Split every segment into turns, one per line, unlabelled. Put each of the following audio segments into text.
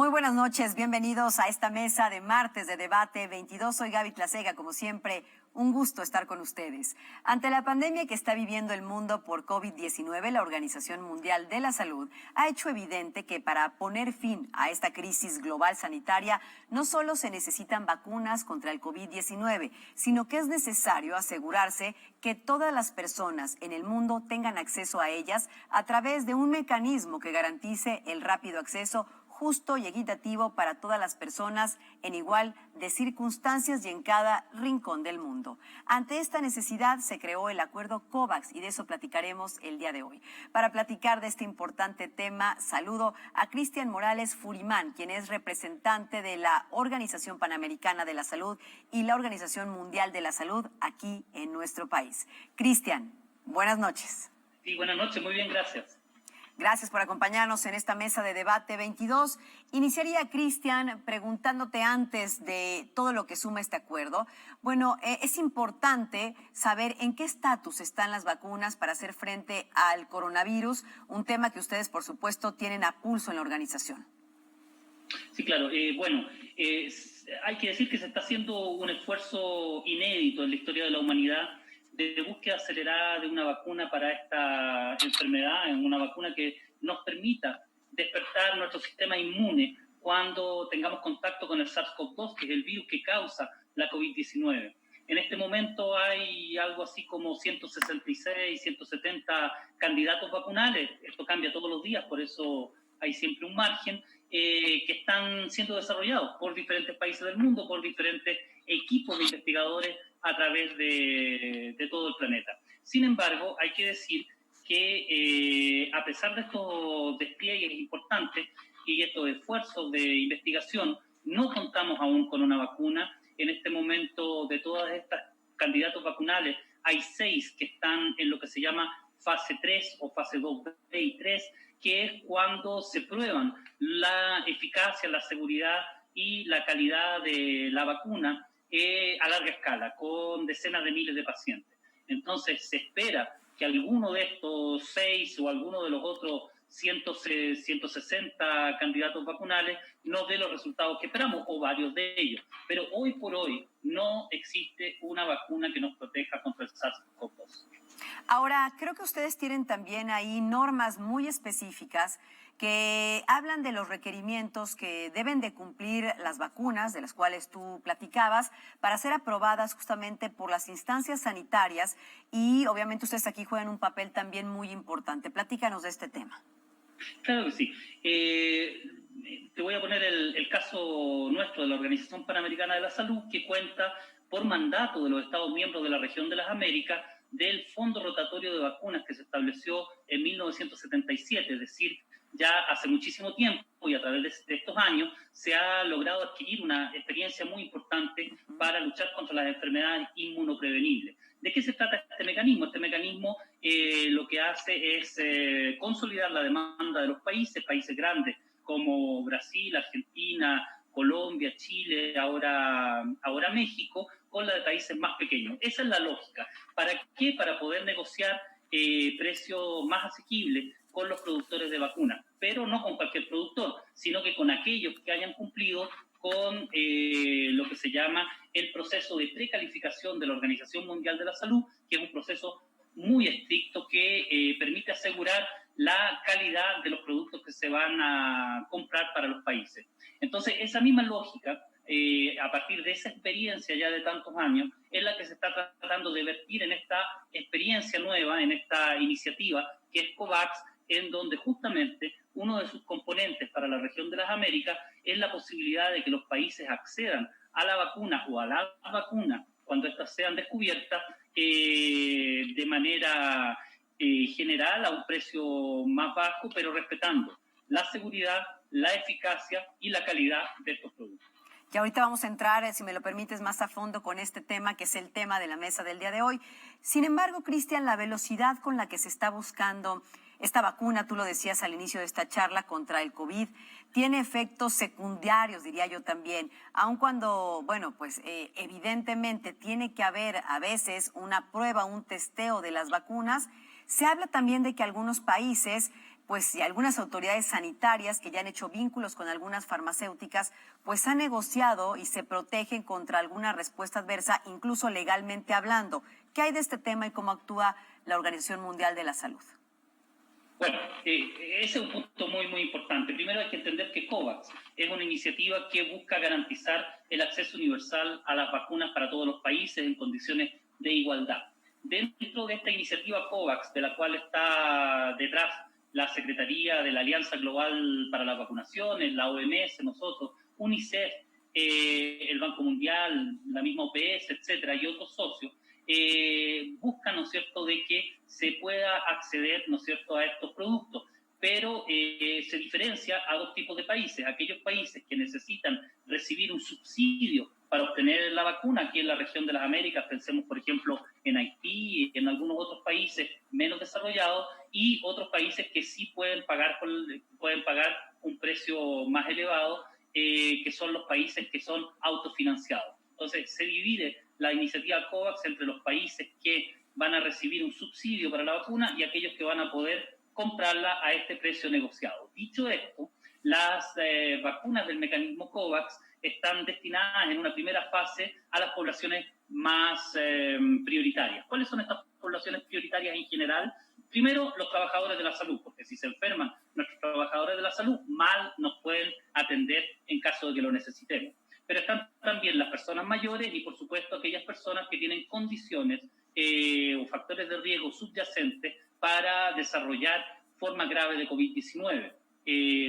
Muy buenas noches, bienvenidos a esta mesa de martes de debate 22. Soy Gaby Tlasega, como siempre, un gusto estar con ustedes. Ante la pandemia que está viviendo el mundo por COVID-19, la Organización Mundial de la Salud ha hecho evidente que para poner fin a esta crisis global sanitaria no solo se necesitan vacunas contra el COVID-19, sino que es necesario asegurarse que todas las personas en el mundo tengan acceso a ellas a través de un mecanismo que garantice el rápido acceso justo y equitativo para todas las personas en igual de circunstancias y en cada rincón del mundo. Ante esta necesidad se creó el acuerdo COVAX y de eso platicaremos el día de hoy. Para platicar de este importante tema, saludo a Cristian Morales Furimán, quien es representante de la Organización Panamericana de la Salud y la Organización Mundial de la Salud aquí en nuestro país. Cristian, buenas noches.
Sí, buenas noches, muy bien, gracias.
Gracias por acompañarnos en esta mesa de debate 22. Iniciaría, Cristian, preguntándote antes de todo lo que suma este acuerdo. Bueno, es importante saber en qué estatus están las vacunas para hacer frente al coronavirus, un tema que ustedes, por supuesto, tienen a pulso en la organización.
Sí, claro. Hay que decir que se está haciendo un esfuerzo inédito en la historia de la humanidad de búsqueda acelerada de una vacuna para esta enfermedad, una vacuna que nos permita despertar nuestro sistema inmune cuando tengamos contacto con el SARS-CoV-2, que es el virus que causa la COVID-19. En este momento hay algo así como 166, 170 candidatos vacunales. Esto cambia todos los días, por eso hay siempre un margen, que están siendo desarrollados por diferentes países del mundo, por diferentes equipos de investigadores a través de todo el planeta. Sin embargo, hay que decir que a pesar de estos despliegues importantes y estos esfuerzos de investigación, no contamos aún con una vacuna. En este momento, de todas estas candidatos vacunales, hay 6 que están en lo que se llama fase 3 o fase 2B y 3, que es cuando se prueban la eficacia, la seguridad y la calidad de la vacuna a larga escala, con decenas de miles de pacientes. Entonces, se espera que alguno de estos 6 o alguno de los otros 160 candidatos vacunales nos dé los resultados que esperamos, o varios de ellos. Pero hoy por hoy no existe una vacuna que nos proteja contra el SARS-CoV-2.
Ahora, creo que ustedes tienen también ahí normas muy específicas que hablan de los requerimientos que deben de cumplir las vacunas, de las cuales tú platicabas, para ser aprobadas justamente por las instancias sanitarias y obviamente ustedes aquí juegan un papel también muy importante. Platícanos de este tema.
Claro que sí. Te voy a poner el caso nuestro de la Organización Panamericana de la Salud, que cuenta por mandato de los Estados miembros de la región de las Américas del Fondo Rotatorio de Vacunas que se estableció en 1977, es decir, ya hace muchísimo tiempo y a través de estos años se ha logrado adquirir una experiencia muy importante para luchar contra las enfermedades inmunoprevenibles. ¿De qué se trata este mecanismo? Este mecanismo lo que hace es consolidar la demanda de los países grandes como Brasil, Argentina, Colombia, Chile, ahora México, con la de países más pequeños. Esa es la lógica. ¿Para qué? Para poder negociar precios más asequibles con los productores de vacunas, pero no con cualquier productor, sino que con aquellos que hayan cumplido con lo que se llama el proceso de precalificación de la Organización Mundial de la Salud, que es un proceso muy estricto que permite asegurar la calidad de los productos que se van a comprar para los países. Entonces, esa misma lógica, a partir de esa experiencia ya de tantos años, es la que se está tratando de vertir en esta experiencia nueva, en esta iniciativa que es COVAX, en donde justamente uno de sus componentes para la región de las Américas es la posibilidad de que los países accedan a la vacuna o a la vacuna cuando éstas sean descubiertas de manera general a un precio más bajo, pero respetando la seguridad, la eficacia y la calidad de estos productos.
Y ahorita vamos a entrar, si me lo permites, más a fondo con este tema, que es el tema de la mesa del día de hoy. Sin embargo, Cristian, la velocidad con la que se está buscando esta vacuna, tú lo decías al inicio de esta charla, contra el COVID, tiene efectos secundarios, diría yo también, aun cuando, bueno, pues evidentemente tiene que haber a veces una prueba, un testeo de las vacunas. Se habla también de que algunos países pues y algunas autoridades sanitarias que ya han hecho vínculos con algunas farmacéuticas, pues han negociado y se protegen contra alguna respuesta adversa, incluso legalmente hablando. ¿Qué hay de este tema y cómo actúa la Organización Mundial de la Salud?
Bueno, ese es un punto muy importante. Primero hay que entender que COVAX es una iniciativa que busca garantizar el acceso universal a las vacunas para todos los países en condiciones de igualdad. Dentro de esta iniciativa COVAX, de la cual está detrás la Secretaría de la Alianza Global para las Vacunaciones, la OMS, nosotros, UNICEF, el Banco Mundial, la misma OPS, etcétera, y otros socios, buscan, ¿no es cierto?, de que se pueda acceder, ¿no es cierto?, a estos productos, pero se diferencia a dos tipos de países: aquellos países que necesitan recibir un subsidio para obtener la vacuna, aquí en la región de las Américas, pensemos por ejemplo en Haití, en algunos otros países menos desarrollados, y otros países que sí pueden pagar un precio más elevado, que son los países que son autofinanciados. Entonces se divide la iniciativa COVAX entre los países que van a recibir un subsidio para la vacuna y aquellos que van a poder comprarla a este precio negociado. Dicho esto, las vacunas del mecanismo COVAX están destinadas en una primera fase a las poblaciones más prioritarias. ¿Cuáles son estas poblaciones prioritarias en general? Primero, los trabajadores de la salud, porque si se enferman nuestros trabajadores de la salud, mal nos pueden atender en caso de que lo necesitemos. Pero están también las personas mayores y, por supuesto, aquellas personas que tienen condiciones o factores de riesgo subyacentes para desarrollar formas graves de COVID-19.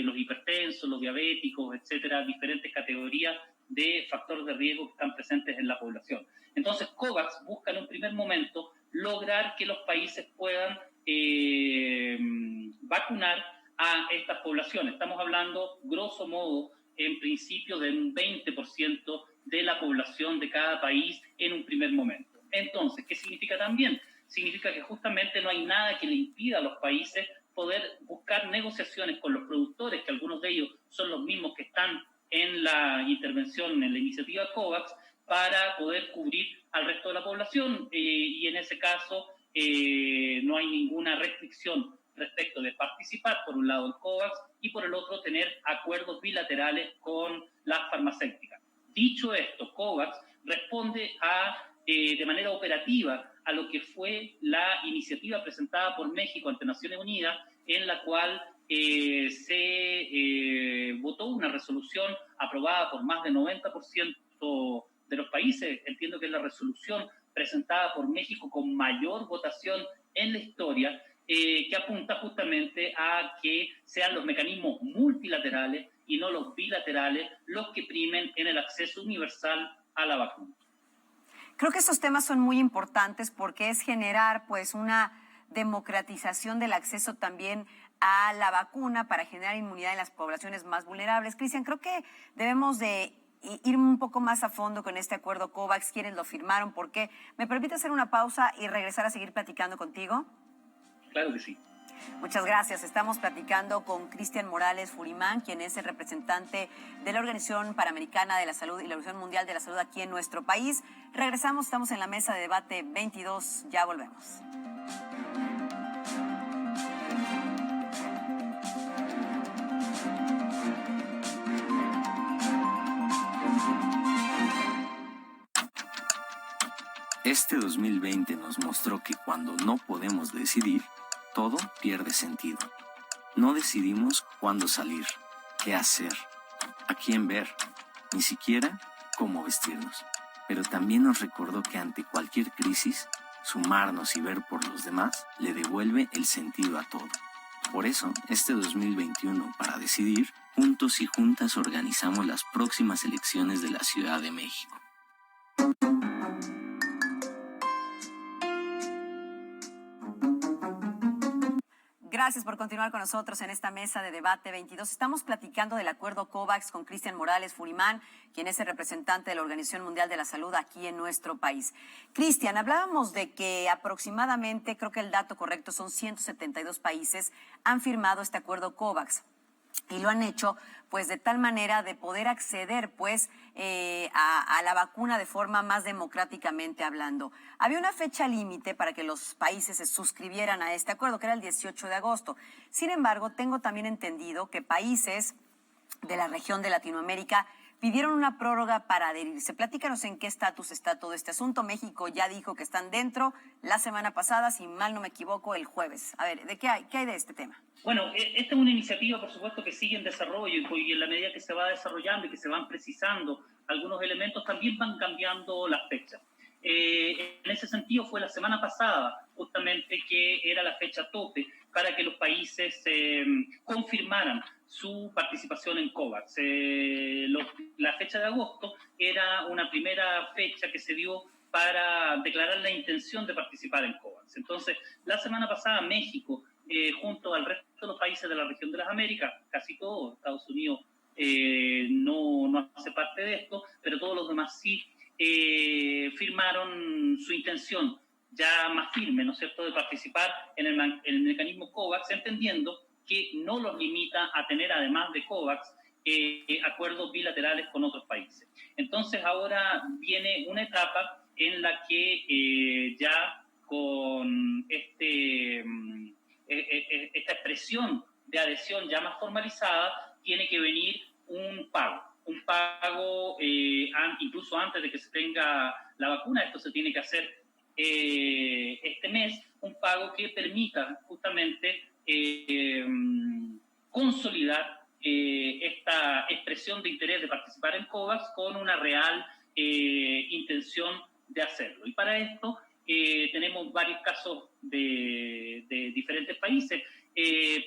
Los hipertensos, los diabéticos, etcétera, diferentes categorías de factores de riesgo que están presentes en la población. Entonces, COVAX busca en un primer momento lograr que los países puedan vacunar a estas poblaciones. Estamos hablando, grosso modo, en principio de un 20% de la población de cada país en un primer momento. Entonces, ¿qué significa también? Significa que justamente no hay nada que le impida a los países poder buscar negociaciones con los productores, que algunos de ellos son los mismos que están en la intervención, en la iniciativa COVAX, para poder cubrir al resto de la población, y en ese caso no hay ninguna restricción respecto de participar, por un lado, en COVAX, y por el otro, tener acuerdos bilaterales con las farmacéuticas. Dicho esto, COVAX responde de manera operativa a lo que fue la iniciativa presentada por México ante Naciones Unidas, en la cual se votó una resolución aprobada por más del 90% de los países. Entiendo que es la resolución presentada por México con mayor votación en la historia, que apunta justamente a que sean los mecanismos multilaterales y no los bilaterales los que primen en el acceso universal a la vacuna.
Creo que estos temas son muy importantes porque es generar pues una democratización del acceso también a la vacuna para generar inmunidad en las poblaciones más vulnerables. Cristian, creo que debemos de ir un poco más a fondo con este acuerdo COVAX, quiénes lo firmaron, por qué. ¿Me permite hacer una pausa y regresar a seguir platicando contigo?
Claro que sí.
Muchas gracias. Estamos platicando con Cristian Morales Furimán, quien es el representante de la Organización Panamericana de la Salud y la Organización Mundial de la Salud aquí en nuestro país. Regresamos, estamos en la mesa de debate 22. Ya volvemos.
Este 2020 nos mostró que cuando no podemos decidir, todo pierde sentido. No decidimos cuándo salir, qué hacer, a quién ver, ni siquiera cómo vestirnos. Pero también nos recordó que ante cualquier crisis, sumarnos y ver por los demás le devuelve el sentido a todo. Por eso, este 2021, para decidir, juntos y juntas organizamos las próximas elecciones de la Ciudad de México.
Gracias por continuar con nosotros en esta mesa de debate 22. Estamos platicando del acuerdo COVAX con Cristian Morales Furimán, quien es el representante de la Organización Mundial de la Salud aquí en nuestro país. Cristian, hablábamos de que aproximadamente, creo que el dato correcto son 172 países han firmado este acuerdo COVAX. y lo han hecho pues de tal manera de poder acceder pues a la vacuna de forma más democráticamente hablando. Había una fecha límite para que los países se suscribieran a este acuerdo, que era el 18 de agosto. Sin embargo, tengo también entendido que países de la región de Latinoamérica pidieron una prórroga para adherirse. Platícanos en qué estatus está todo este asunto. México ya dijo que están dentro la semana pasada, si mal no me equivoco, el jueves. A ver, ¿qué hay de este tema?
Bueno, esta es una iniciativa, por supuesto, que sigue en desarrollo y en la medida que se va desarrollando y que se van precisando algunos elementos, también van cambiando las fechas. En ese sentido, fue la semana pasada, justamente, que era la fecha tope para que los países confirmaran su participación en COVAX. La fecha de agosto era una primera fecha que se dio para declarar la intención de participar en COVAX. Entonces, la semana pasada, México, junto al resto de los países de la región de las Américas, casi todos, Estados Unidos no hace parte de esto, pero todos los demás sí, firmaron su intención ya más firme, ¿no es cierto?, de participar en el mecanismo COVAX, entendiendo que no los limita a tener, además de COVAX, acuerdos bilaterales con otros países. Entonces, ahora viene una etapa en la que ya con esta expresión de adhesión ya más formalizada, tiene que venir un pago incluso antes de que se tenga la vacuna. Esto se tiene que hacer este mes, un pago que permita justamente consolidar esta expresión de interés de participar en COVAX con una real intención de hacerlo. Y para esto tenemos varios casos de diferentes países,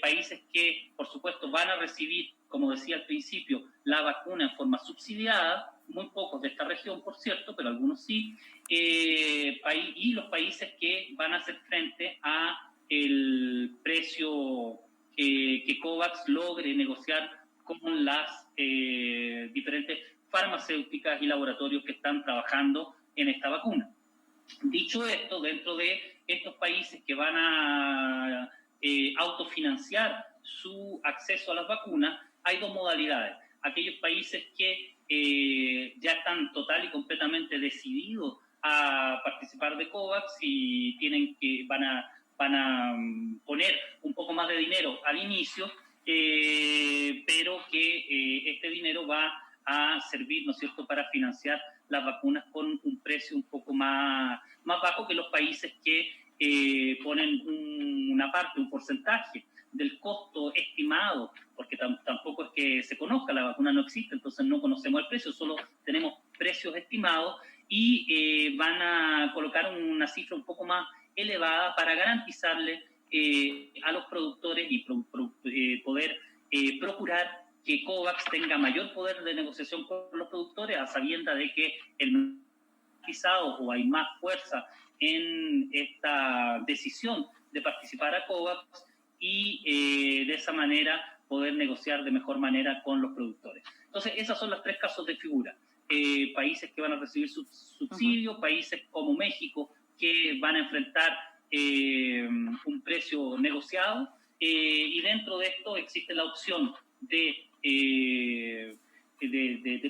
países que, por supuesto, van a recibir, como decía al principio, la vacuna en forma subsidiada, muy pocos de esta región, por cierto, pero algunos sí, y los países que van a hacer frente a el precio que COVAX logre negociar con las diferentes farmacéuticas y laboratorios que están trabajando en esta vacuna. Dicho esto, dentro de estos países que van a autofinanciar su acceso a las vacunas, hay dos modalidades. Aquellos países que ya están total y completamente decididos a participar de COVAX y van a poner un poco más de dinero al inicio, pero que este dinero va a servir, ¿no es cierto?, para financiar las vacunas con un precio un poco más bajo que los países que ponen una parte, un porcentaje del costo estimado, porque tampoco es que se conozca, la vacuna no existe, entonces no conocemos el precio, solo tenemos precios estimados y van a colocar una cifra un poco más elevada para garantizarle a los productores y poder procurar que COVAX tenga mayor poder de negociación con los productores, a sabiendas de que el garantizado o hay más fuerza en esta decisión de participar a COVAX y de esa manera poder negociar de mejor manera con los productores. Entonces, esos son los tres casos de figura. Países que van a recibir subsidio, países como México que van a enfrentar un precio negociado, y dentro de esto existe la opción de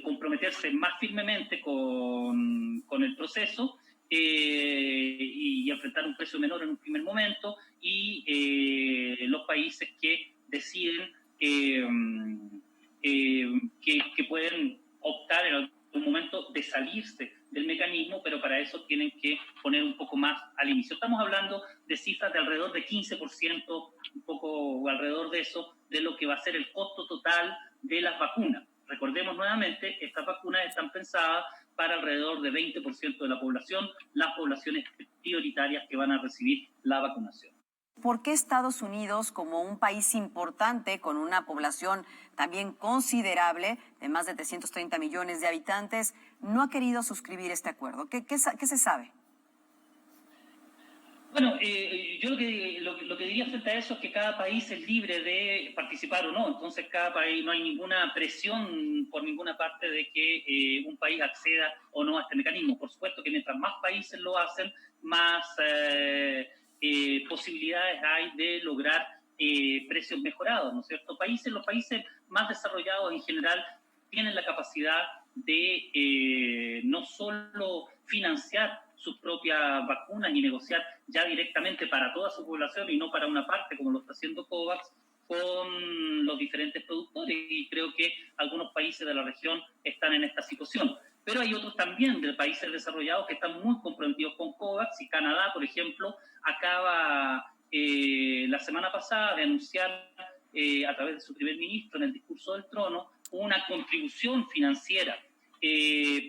comprometerse más firmemente con el proceso y enfrentar un precio menor en un primer momento, y los países que deciden que pueden optar en algún momento de salirse del mecanismo, pero para eso tienen que poner un poco más al inicio. Estamos hablando de cifras de alrededor de 15%, un poco alrededor de eso, de lo que va a ser el costo total de las vacunas. Recordemos nuevamente, estas vacunas están pensadas para alrededor de 20% de la población, las poblaciones prioritarias que van a recibir la vacunación.
¿Por qué Estados Unidos, como un país importante, con una población también considerable, de más de 330 millones de habitantes, no ha querido suscribir este acuerdo? ¿Qué se sabe?
Bueno, yo lo que diría frente a eso es que cada país es libre de participar o no. Entonces, cada país, no hay ninguna presión por ninguna parte de que un país acceda o no a este mecanismo. Por supuesto que mientras más países lo hacen, más posibilidades hay de lograr precios mejorados, ¿no es cierto? Los países más desarrollados en general tienen la capacidad de no solo financiar sus propias vacunas y negociar ya directamente para toda su población y no para una parte como lo está haciendo COVAX con los diferentes productores, y creo que algunos países de la región están en esta situación. Pero hay otros también de países desarrollados que están muy comprometidos con COVAX, y Canadá, por ejemplo, acaba la semana pasada de anunciar a través de su primer ministro en el discurso del trono una contribución financiera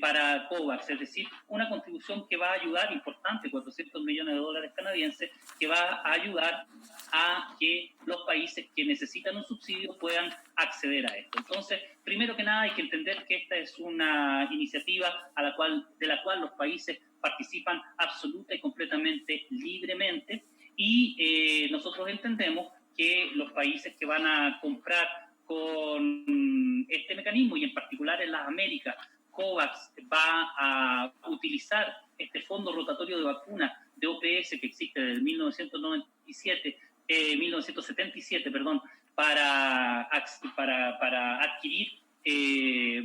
para COVAX, es decir, una contribución que va a ayudar, importante, 400 millones de dólares canadienses, que va a ayudar a que los países que necesitan un subsidio puedan acceder a esto. Entonces, primero que nada hay que entender que esta es una iniciativa de la cual los países participan absoluta y completamente libremente, y nosotros entendemos que los países que van a comprar con este mecanismo, y en particular en las Américas, COVAX va a utilizar este fondo rotatorio de vacunas de OPS que existe desde 1977, para adquirir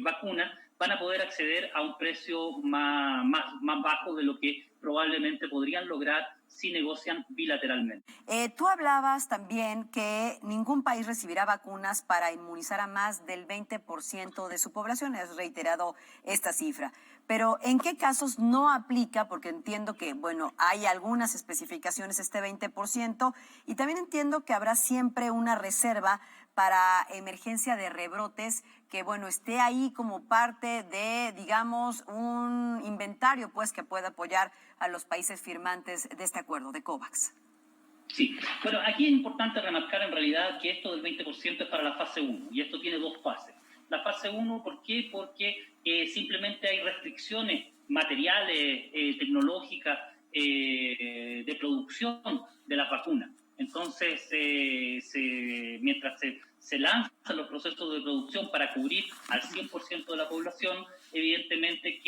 vacunas, van a poder acceder a un precio más bajo de lo que probablemente podrían lograr si negocian bilateralmente.
Tú hablabas también que ningún país recibirá vacunas para inmunizar a más del 20% de su población. Has reiterado esta cifra. Pero ¿en qué casos no aplica? Porque entiendo que, bueno, hay algunas especificaciones este 20%, y también entiendo que habrá siempre una reserva para emergencia de rebrotes que, bueno, esté ahí como parte de, digamos, un inventario, pues, que pueda apoyar a los países firmantes de este acuerdo de COVAX.
Sí, bueno, aquí es importante remarcar en realidad que esto del 20% es para la fase 1, y esto tiene dos fases. La fase 1, ¿por qué? Porque simplemente hay restricciones materiales, tecnológicas, de producción de las vacunas. Entonces, mientras se lanzan los procesos de producción para cubrir al 100% de la población, evidentemente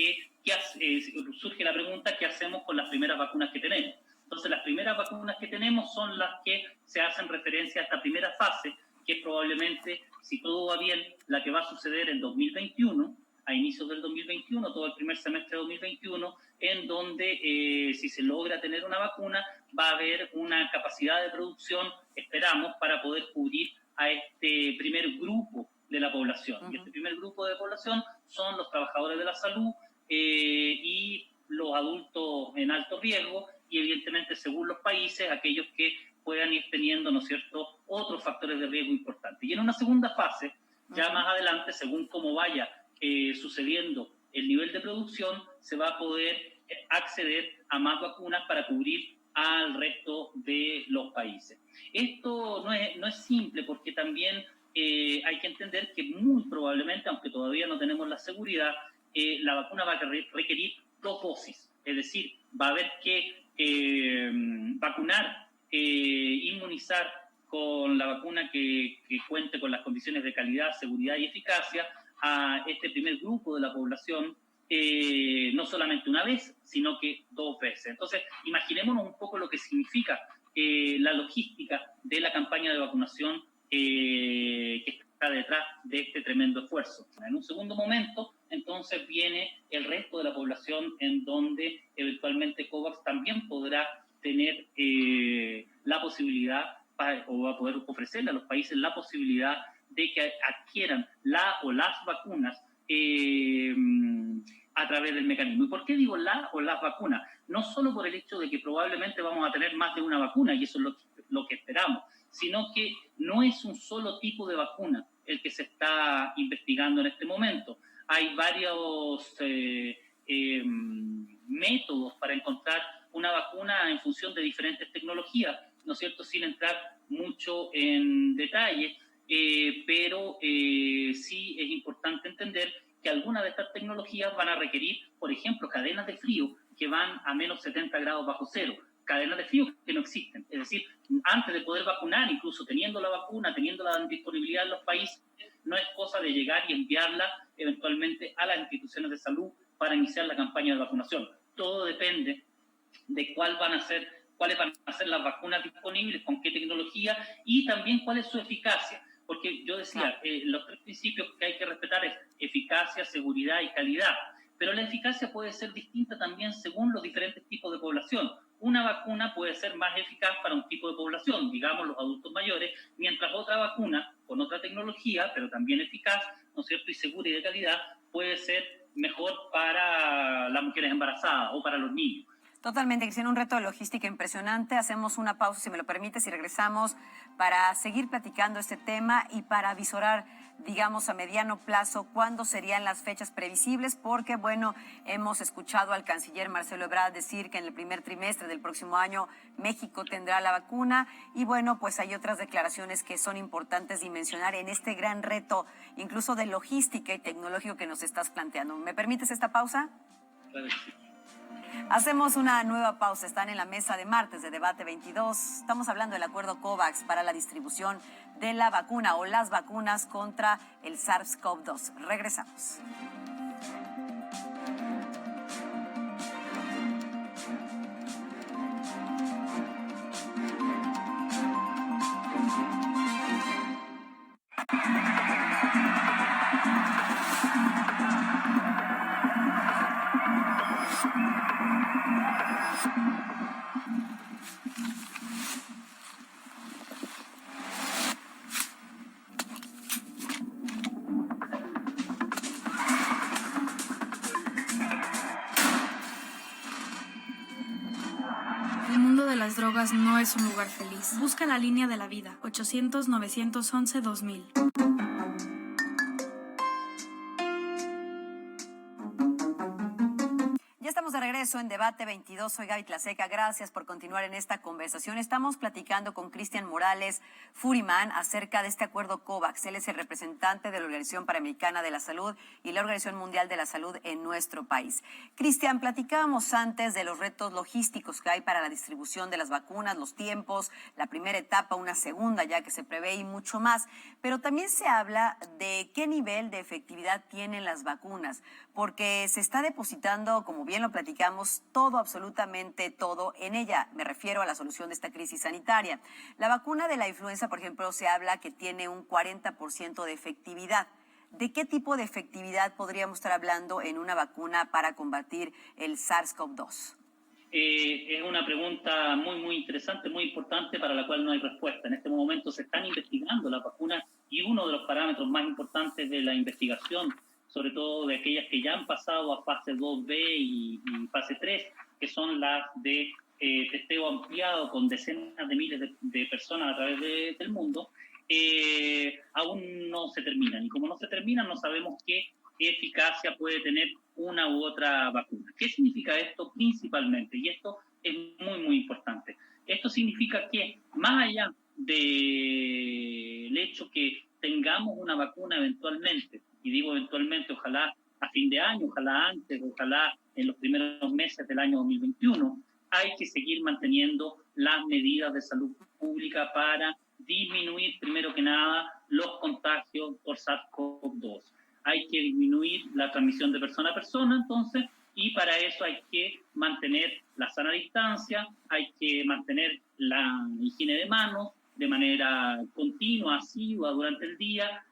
surge la pregunta, ¿qué hacemos con las primeras vacunas que tenemos? Entonces, las primeras vacunas que tenemos son las que se hacen referencia a esta primera fase, que es probablemente, si todo va bien, la que va a suceder en 2021, a inicios del 2021, todo el primer semestre de 2021, en donde si se logra tener una vacuna, va a haber una capacidad de producción, esperamos, para poder cubrir a este primer grupo de la población. Uh-huh. Y este primer grupo de población son los trabajadores de la salud y los adultos en alto riesgo, y evidentemente, según los países, aquellos que puedan ir teniendo, ¿no es cierto?, otros factores de riesgo importantes. Y en una segunda fase, ya más adelante, según cómo vaya sucediendo el nivel de producción, se va a poder acceder a más vacunas para cubrir al resto de los países. Esto no es simple, porque también hay que entender que muy probablemente, aunque todavía no tenemos la seguridad, la vacuna va a requerir 2 dosis, es decir, va a haber que vacunar, inmunizar con la vacuna que cuente con las condiciones de calidad, seguridad y eficacia a este primer grupo de la población, no solamente una vez, sino que 2 veces. Entonces, imaginémonos un poco lo que significa la logística de la campaña de vacunación que está detrás de este tremendo esfuerzo. En un segundo momento, entonces, viene el resto de la población, en donde eventualmente COVAX también podrá tener la posibilidad, o va a poder ofrecerle a los países la posibilidad de que adquieran la o las vacunas a través del mecanismo. ¿Y por qué digo la o las vacunas? No solo por el hecho de que probablemente vamos a tener más de una vacuna, y eso es lo que esperamos, sino que no es un solo tipo de vacuna el que se está investigando en este momento. Hay varios métodos para encontrar una vacuna en función de diferentes tecnologías, ¿no es cierto?, sin entrar mucho en detalle, pero sí es importante entender que algunas de estas tecnologías van a requerir, por ejemplo, cadenas de frío que van a menos 70 grados bajo cero, cadenas de frío que no existen. Es decir, antes de poder vacunar, incluso teniendo la vacuna, teniendo la disponibilidad en los países, no es cosa de llegar y enviarla eventualmente a las instituciones de salud para iniciar la campaña de vacunación. Todo depende de cuáles van a ser las vacunas disponibles, con qué tecnología, y también cuál es su eficacia. porque yo
Claro.
decía, los tres principios que hay que respetar es eficacia, seguridad y calidad, pero la eficacia puede ser distinta también según los diferentes tipos de población. Una vacuna puede ser más eficaz para un tipo de población, digamos los adultos mayores, mientras otra vacuna con otra tecnología, pero también eficaz, ¿no es cierto?, y segura y de calidad, puede ser mejor para las mujeres embarazadas o para los niños.
Totalmente, Cristian, un reto de logística impresionante. Hacemos una pausa, si me lo permites, y regresamos para seguir platicando este tema y para visorar, digamos, a mediano plazo cuándo serían las fechas previsibles, porque, bueno, hemos escuchado al canciller Marcelo Ebrard decir que en el primer trimestre del próximo año México tendrá la vacuna y, bueno, pues hay otras declaraciones que son importantes dimensionar en este gran reto, incluso de logística y tecnológico que nos estás planteando. ¿Me permites esta pausa?
Claro que sí.
Hacemos una nueva pausa. Están en la mesa de martes de Debate 22. Estamos hablando del acuerdo COVAX para la distribución de la vacuna o las vacunas contra el SARS-CoV-2. Regresamos.
El mundo de las drogas no es un lugar feliz. Busca la línea de la vida, 800-911-2000.
Ya estamos de regreso en Debate 22. Soy Gaby Tlaseca. Gracias por continuar en esta conversación. Estamos platicando con Cristian Morales Furimán acerca de este acuerdo COVAX. Él es el representante de la Organización Panamericana de la Salud y la Organización Mundial de la Salud en nuestro país. Cristian, platicábamos antes de los retos logísticos que hay para la distribución de las vacunas, los tiempos, la primera etapa, una segunda ya que se prevé y mucho más. Pero también se habla de qué nivel de efectividad tienen las vacunas, porque se está depositando, como bien lo platicamos, todo, absolutamente todo en ella. Me refiero a la solución de esta crisis sanitaria. La vacuna de la influenza, por ejemplo, se habla que tiene un 40% de efectividad. ¿De qué tipo de efectividad podríamos estar hablando en una vacuna para combatir el SARS-CoV-2?
Es una pregunta muy interesante, muy importante, para la cual no hay respuesta. En este momento se están investigando las vacunas y uno de los parámetros más importantes de la investigación, sobre todo de aquellas que ya han pasado a fase 2B y fase 3, que son las de testeo ampliado con decenas de miles de personas a través del mundo, aún no se terminan. Y como no se terminan, no sabemos qué eficacia puede tener una u otra vacuna. ¿Qué significa esto principalmente? Y esto es muy importante. Esto significa que más allá del hecho que tengamos una vacuna eventualmente, y digo eventualmente, ojalá a fin de año, ojalá antes, ojalá en los primeros meses del año 2021, hay que seguir manteniendo las medidas de salud pública para disminuir, primero que nada, los contagios por SARS-CoV-2. Hay que disminuir la transmisión de persona a persona, entonces, y para eso hay que mantener la sana distancia, hay que mantener la higiene de manos de manera continua, asidua durante el día,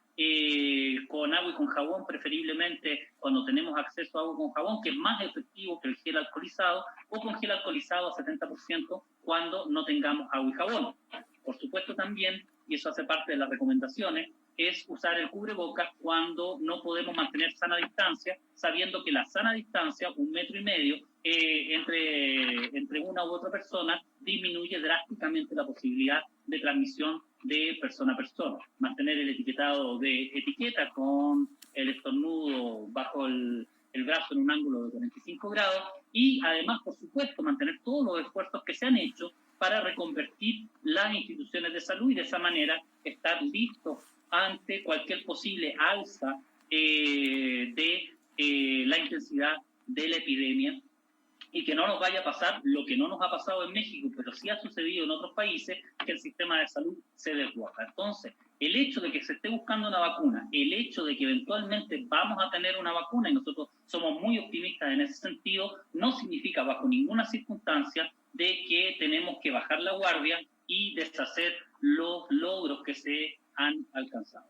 con agua y con jabón, preferiblemente cuando tenemos acceso a agua con jabón, que es más efectivo que el gel alcoholizado, o con gel alcoholizado a 70% cuando no tengamos agua y jabón. Por supuesto también, y eso hace parte de las recomendaciones, es usar el cubrebocas cuando no podemos mantener sana distancia, sabiendo que la sana distancia, 1,5 metros, entre una u otra persona, disminuye drásticamente la posibilidad de transmisión de persona a persona. Mantener el etiquetado de etiqueta con el estornudo bajo el brazo en un ángulo de 45 grados y además, por supuesto, mantener todos los esfuerzos que se han hecho para reconvertir las instituciones de salud y de esa manera estar listos ante cualquier posible alza de la intensidad de la epidemia y que no nos vaya a pasar lo que no nos ha pasado en México, pero sí ha sucedido en otros países, que el sistema de salud se desborda. Entonces, el hecho de que se esté buscando una vacuna, el hecho de que eventualmente vamos a tener una vacuna, y nosotros somos muy optimistas en ese sentido, no significa bajo ninguna circunstancia de que tenemos que bajar la guardia y deshacer los logros que se han alcanzado.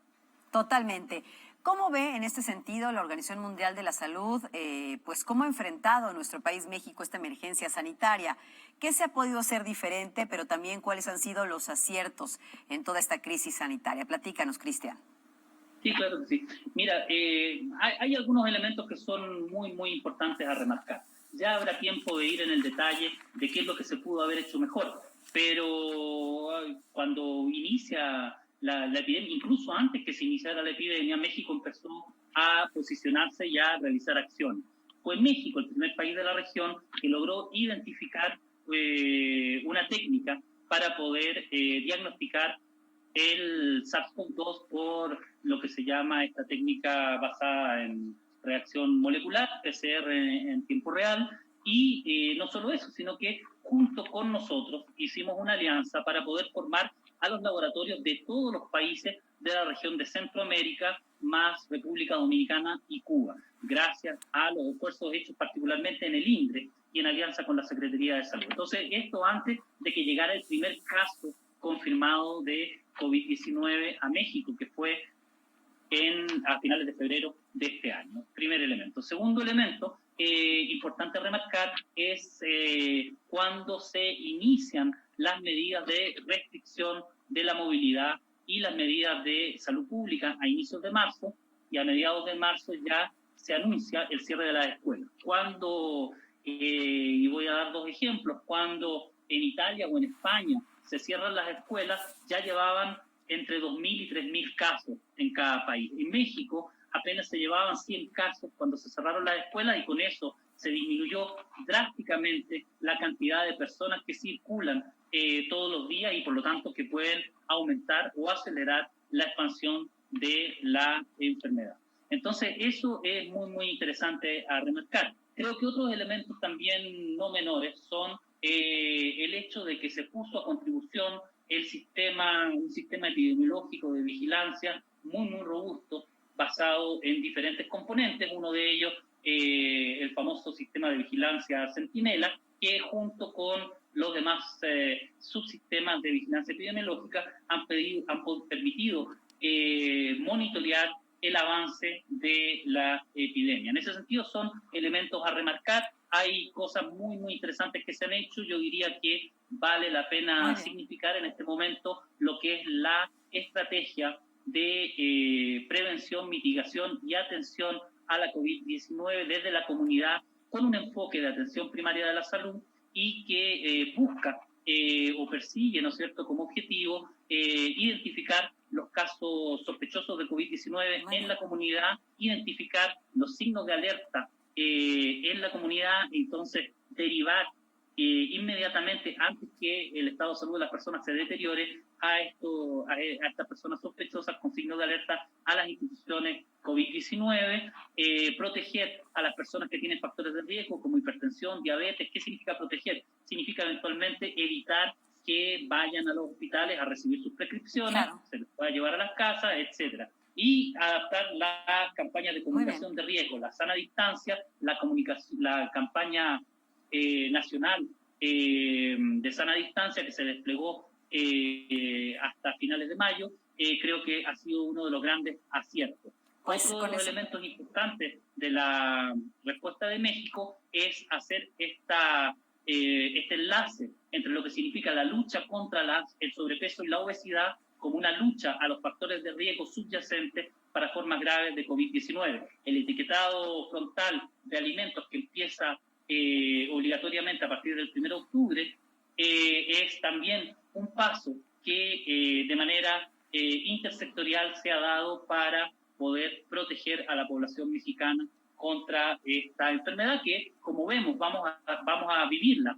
Totalmente. ¿Cómo ve en este sentido la Organización Mundial de la Salud, pues cómo ha enfrentado nuestro país México esta emergencia sanitaria? ¿Qué se ha podido hacer diferente, pero también cuáles han sido los aciertos en toda esta crisis sanitaria? Platícanos, Cristian.
Sí, claro que sí. Mira, hay algunos elementos que son muy, muy importantes a remarcar. Ya habrá tiempo de ir en el detalle de qué es lo que se pudo haber hecho mejor, pero cuando inicia la epidemia, incluso antes que se iniciara la epidemia, México empezó a posicionarse y a realizar acciones. Fue México el primer país de la región que logró identificar una técnica para poder diagnosticar el SARS-CoV-2 por lo que se llama esta técnica basada en reacción molecular, PCR en tiempo real, y no solo eso, sino que junto con nosotros hicimos una alianza para poder formar a los laboratorios de todos los países de la región de Centroamérica, más República Dominicana y Cuba, gracias a los esfuerzos hechos particularmente en el INDRE y en alianza con la Secretaría de Salud. Entonces, esto antes de que llegara el primer caso confirmado de COVID-19 a México, que fue a finales de febrero de este año. Primer elemento. Segundo elemento, importante remarcar, es cuando se inician las medidas de restricción de la movilidad y las medidas de salud pública a inicios de marzo, y a mediados de marzo ya se anuncia el cierre de las escuelas. Cuando, y voy a dar dos ejemplos, cuando en Italia o en España se cierran las escuelas, ya llevaban entre 2.000 y 3.000 casos en cada país. En México apenas se llevaban 100 casos cuando se cerraron las escuelas, y con eso se disminuyó drásticamente la cantidad de personas que circulan todos los días, y por lo tanto que pueden aumentar o acelerar la expansión de la enfermedad. Entonces eso es muy, muy interesante a remarcar. Creo que otros elementos también no menores son el hecho de que se puso a contribución un sistema epidemiológico de vigilancia muy, muy robusto, basado en diferentes componentes. Uno de ellos, el famoso sistema de vigilancia Centinela, que junto con los demás subsistemas de vigilancia epidemiológica han permitido monitorear el avance de la epidemia. En ese sentido son elementos a remarcar. Hay cosas muy, muy interesantes que se han hecho. Yo diría que vale la pena significar en este momento lo que es la estrategia de prevención, mitigación y atención a la COVID-19 desde la comunidad, con un enfoque de atención primaria de la salud, y que busca o persigue, ¿no es cierto?, como objetivo identificar los casos sospechosos de COVID-19 en la comunidad, identificar los signos de alerta en la comunidad, entonces derivar inmediatamente, antes que el estado de salud de las personas se deteriore, a estas personas sospechosas con signos de alerta a las instituciones COVID-19, proteger a las personas que tienen factores de riesgo como hipertensión, diabetes. ¿Qué significa proteger? Significa eventualmente evitar que vayan a los hospitales a recibir sus prescripciones, se les pueda llevar a las casas, etcétera. Y adaptar las campañas de comunicación de riesgo, la sana distancia, la campaña nacional de sana distancia que se desplegó hasta finales de mayo, creo que ha sido uno de los grandes aciertos. Otro de los elementos importantes de la respuesta de México es hacer este enlace entre lo que significa la lucha contra el sobrepeso y la obesidad como una lucha a los factores de riesgo subyacentes para formas graves de COVID-19. El etiquetado frontal de alimentos, que empieza obligatoriamente a partir del 1 de octubre, es también un paso que de manera intersectorial se ha dado para poder proteger a la población mexicana contra esta enfermedad que, como vemos, vamos a vivirla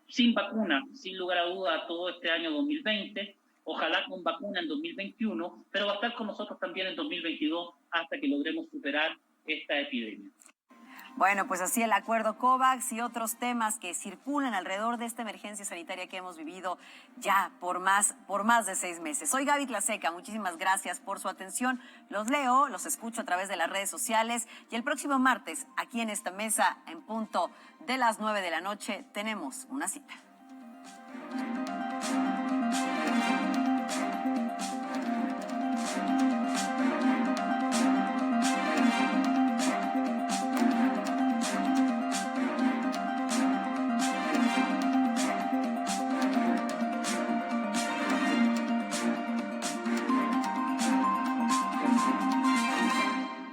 sin vacuna, sin lugar a duda, todo este año 2020, ojalá con vacuna en 2021, pero va a estar con nosotros también en 2022 hasta que logremos superar esta epidemia.
Bueno, pues así el acuerdo COVAX y otros temas que circulan alrededor de esta emergencia sanitaria que hemos vivido ya por más de 6 meses. Soy Gaby Tlaseca, muchísimas gracias por su atención. Los leo, los escucho a través de las redes sociales, y el próximo martes, aquí en esta mesa, en punto de las 9 de la noche, tenemos una cita.